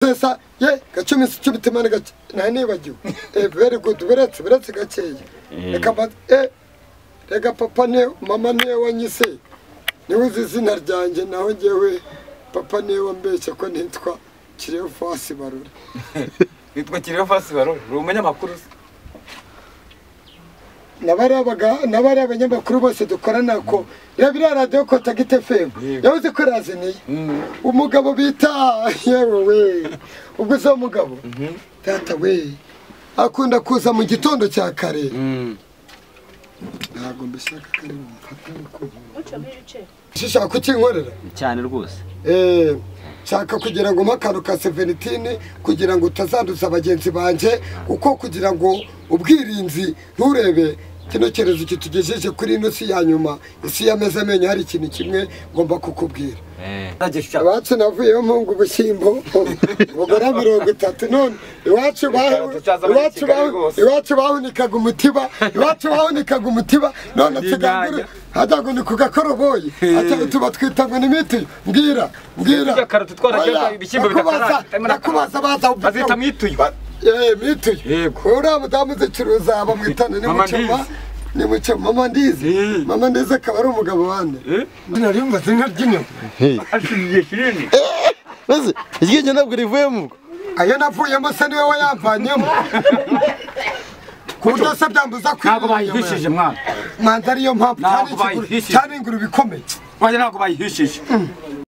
Sasa ye gacumi cy'ubitemane gace nibagiwe very good beretse gakeya reka papa ne mama ne wanyise niwe izina ryanjye naho ngewe papa ne wambeshya ko nitwa Kireho Fasi Barore nitwa Kireho Fasi Barore rumenya makuru nabari abanyamakuru bose dukorana ko yabira radio Contact FM yavuze ko raziniye umugabo bita yewe ubwo zo mugabo tata we akunda kuza mu gitondo cya kare ntabwo mbishaka kare mfata ko shaka kukinkorera cyane rwose shaka kugira ngo makaro ka 17 kugira ngo utazanduza abagenzi banje uko kugira ngo ubwirinzi nturebe kino cyerezo kitugejeje kuri ino si ya nyuma isi yameze amenye hari ikintu kimwe ngomba kukubwira abacu navuyeho mpungu bushyimbo ubugora 30 none iwacu bahunikaga umutiba none tsiganguru hadago ni kugakoroboye ati tuba twitangwa n'imiti mbwira karatu twaragiye ibishyimbo bitakubaza baza bazita mituye mituye yego ura mudamu zicuruza abamwitana ni muchoma mama ndize akaba ari umugabo wande narimba zinka ry'inyuma ashiye kirene maze igihe ntabwo rivuyemo ayo navuyemo se niwe wayamvanyemo kudasa byambuza ntabwo bayihishije mwana manza ariyo mpamvu cyane inguru bikomeye waje ntabwo bayihishije